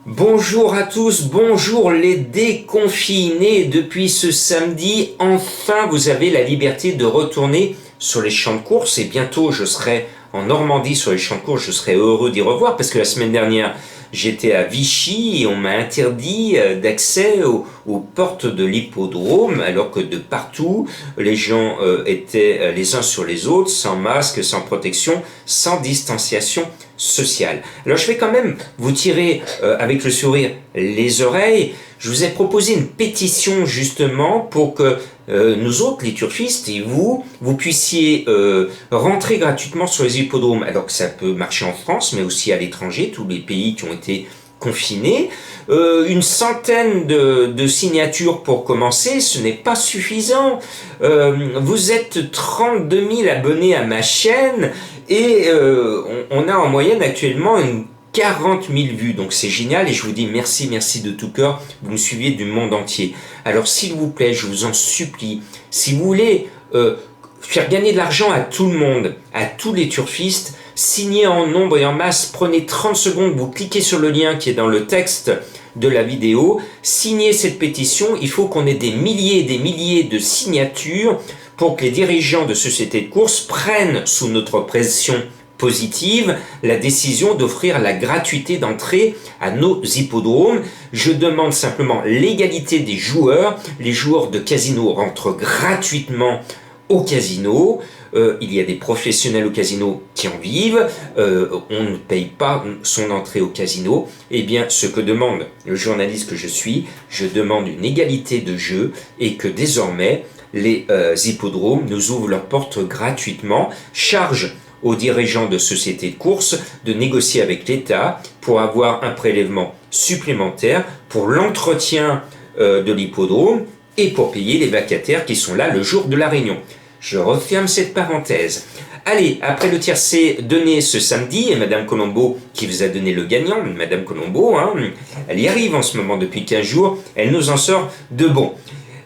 Bonjour à tous, bonjour les déconfinés. Depuis ce samedi, enfin vous avez la liberté de retourner sur les champs de course et bientôt je serai en Normandie sur les champs de course, je serai heureux d'y revoir parce que la semaine dernière j'étais à Vichy et on m'a interdit d'accès aux portes de l'hippodrome alors que de partout les gens étaient les uns sur les autres, sans masque, sans protection, sans distanciation sociale. Alors je vais quand même vous tirer avec le sourire les oreilles. Je vous ai proposé une pétition justement pour que nous autres, les turfistes et vous puissiez rentrer gratuitement sur les hippodromes, alors que ça peut marcher en France, mais aussi à l'étranger, tous les pays qui ont été confinés. Une centaine de signatures pour commencer, ce n'est pas suffisant. Vous êtes 32 000 abonnés à ma chaîne et on a en moyenne actuellement une 40 000 vues, donc c'est génial et je vous dis merci de tout cœur, vous me suivez du monde entier. Alors s'il vous plaît, je vous en supplie, si vous voulez faire gagner de l'argent à tout le monde, à tous les turfistes, signez en nombre et en masse, prenez 30 secondes, vous cliquez sur le lien qui est dans le texte de la vidéo, signez cette pétition, il faut qu'on ait des milliers et des milliers de signatures pour que les dirigeants de sociétés de course prennent sous notre pression positive la décision d'offrir la gratuité d'entrée à nos hippodromes. Je demande simplement l'égalité des joueurs. Les joueurs de casino rentrent gratuitement au casino. Il y a des professionnels au casino qui en vivent. On ne paye pas son entrée au casino. Eh bien, ce que demande le journaliste que je suis, je demande une égalité de jeu et que désormais les hippodromes nous ouvrent leurs portes gratuitement. Charge aux dirigeants de sociétés de course de négocier avec l'État pour avoir un prélèvement supplémentaire pour l'entretien de l'hippodrome et pour payer les vacataires qui sont là le jour de la réunion. Je referme cette parenthèse. Allez, après le tiercé donné ce samedi, et Madame Colombo qui vous a donné le gagnant, Madame Colombo, elle y arrive en ce moment depuis 15 jours, elle nous en sort de bon.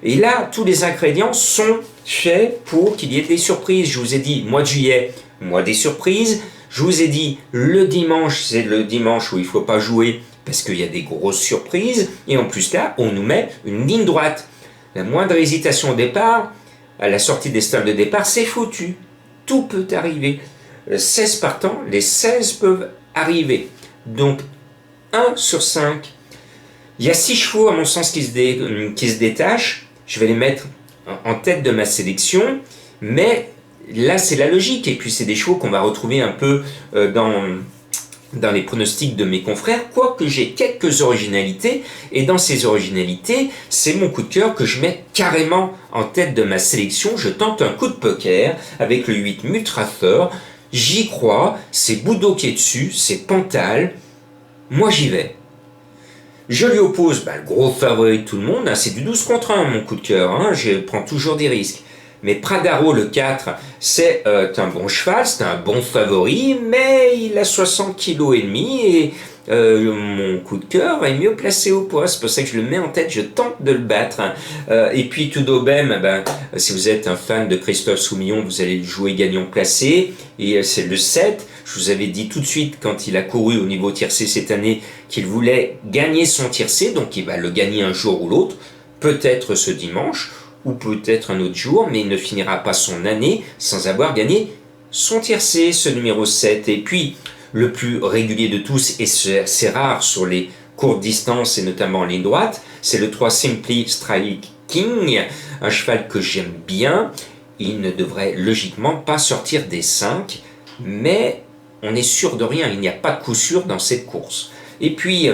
Et là, tous les ingrédients sont faits pour qu'il y ait des surprises. Je vous ai dit, mois de juillet, mois des surprises. Je vous ai dit, le dimanche, c'est le dimanche où il ne faut pas jouer parce qu'il y a des grosses surprises. Et en plus là, on nous met une ligne droite. La moindre hésitation au départ, à la sortie des stalles de départ, c'est foutu. Tout peut arriver. 16 partants, les 16 peuvent arriver. Donc, 1 sur 5. Il y a 6 chevaux, à mon sens, qui se détachent. Je vais les mettre en tête de ma sélection. Mais là, c'est la logique. Et puis, c'est des chevaux qu'on va retrouver un peu dans les pronostics de mes confrères. Quoique j'ai quelques originalités. Et dans ces originalités, c'est mon coup de cœur que je mets carrément en tête de ma sélection. Je tente un coup de poker avec le 8 Mutrathor. J'y crois. C'est Boudot qui est dessus. C'est Pantal. Moi, j'y vais. Je lui oppose le gros favori de tout le monde, c'est du 12 contre 1 mon coup de cœur, je prends toujours des risques. Mais Pradaro le 4, c'est un bon cheval, c'est un bon favori, mais il a 60 kg et demi et mon coup de cœur est mieux placé au poids, c'est pour ça que je le mets en tête, je tente de le battre. Et puis tout d'Aubem, si vous êtes un fan de Christophe Soumillon, vous allez le jouer gagnant placé, et c'est le 7. Je vous avais dit tout de suite quand il a couru au niveau tiercé cette année qu'il voulait gagner son tiercé, donc il va le gagner un jour ou l'autre, peut-être ce dimanche ou peut-être un autre jour, mais il ne finira pas son année sans avoir gagné son tiercé, ce numéro 7. Et puis le plus régulier de tous, et c'est rare sur les courtes distances et notamment en ligne droite, c'est le 3 Simply Striking, un cheval que j'aime bien. Il ne devrait logiquement pas sortir des 5, mais on est sûr de rien, il n'y a pas de coup sûr dans cette course. Et puis,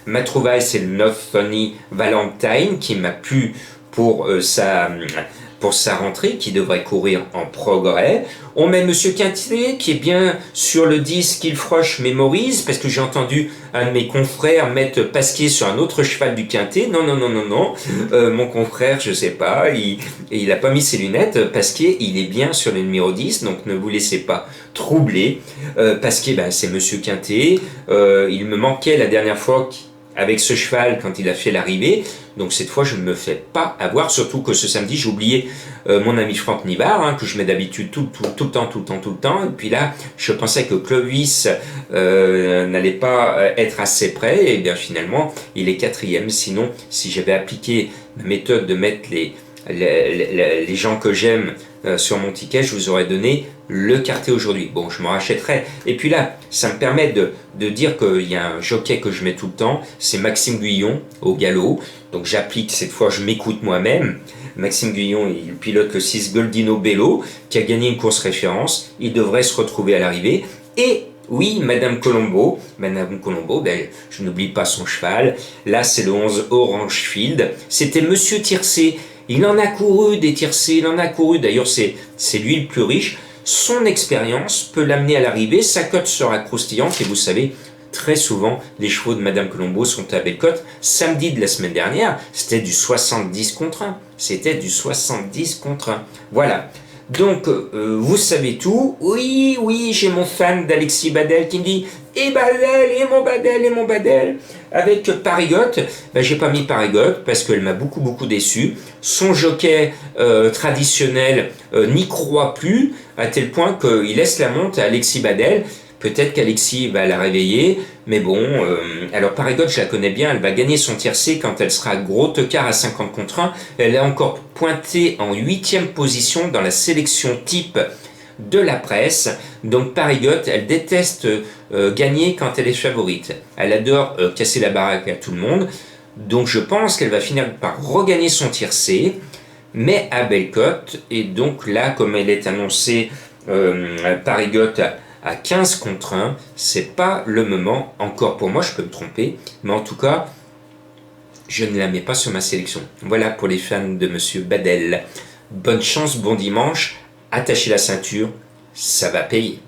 ma trouvaille, c'est le 9 Funny Valentine qui m'a plu pour sa rentrée, qui devrait courir en progrès. On met Monsieur Quintet, qui est bien sur le 10 qu'il froche mémorise, parce que j'ai entendu un de mes confrères mettre Pasquier sur un autre cheval du Quintet. Non. Mon confrère, je sais pas, il a pas mis ses lunettes. Pasquier, il est bien sur le numéro 10, donc ne vous laissez pas troubler. Pasquier, c'est Monsieur Quintet. Il me manquait la dernière fois avec ce cheval quand il a fait l'arrivée. Donc cette fois, je ne me fais pas avoir, surtout que ce samedi, j'ai oublié mon ami Franck Nivard, hein, que je mets d'habitude tout le temps. Et puis là, je pensais que Clovis n'allait pas être assez près. Et bien finalement, il est quatrième. Sinon, si j'avais appliqué ma méthode de mettre les gens que j'aime sur mon ticket, je vous aurais donné le quartier aujourd'hui. Bon, je m'en rachèterai. Et puis là, ça me permet de dire qu'il y a un jockey que je mets tout le temps, c'est Maxime Guyon au galop. Donc j'applique cette fois, je m'écoute moi-même. Maxime Guyon, il pilote le 6 Goldino Bello, qui a gagné une course référence. Il devrait se retrouver à l'arrivée. Et oui, Madame Colombo, ben, je n'oublie pas son cheval. Là, c'est le 11 Orangefield. C'était Monsieur Tircé. Il en a couru des tiercés, il en a couru, d'ailleurs c'est lui le plus riche. Son expérience peut l'amener à l'arrivée, sa cote sera croustillante et vous savez, très souvent, les chevaux de Madame Colombo sont à belle cote. Samedi de la semaine dernière, c'était du 70 contre 1. C'était du 70 contre 1. Voilà. Donc, vous savez tout. Oui, j'ai mon fan d'Alexis Badel qui me dit « Et Badel, et mon Badel !» Avec Parigotte, ben, j'ai pas mis Parigotte parce qu'elle m'a beaucoup déçu. Son jockey traditionnel n'y croit plus, à tel point qu'il laisse la monte à Alexis Badel. Peut-être qu'Alexis va la réveiller, mais bon, alors Parigotte, je la connais bien, elle va gagner son tiercé quand elle sera gros tecard à 50 contre 1. Elle est encore pointée en 8e position dans la sélection type de la presse. Donc Parigotte, elle déteste gagner quand elle est favorite. Elle adore casser la baraque à tout le monde. Donc je pense qu'elle va finir par regagner son tiercé, mais à belle cote. Et donc là, comme elle est annoncée, Parigotte à 15 contre 1, c'est pas le moment, encore pour moi, je peux me tromper, mais en tout cas, je ne la mets pas sur ma sélection. Voilà pour les fans de Monsieur Badel. Bonne chance, bon dimanche, attachez la ceinture, ça va payer.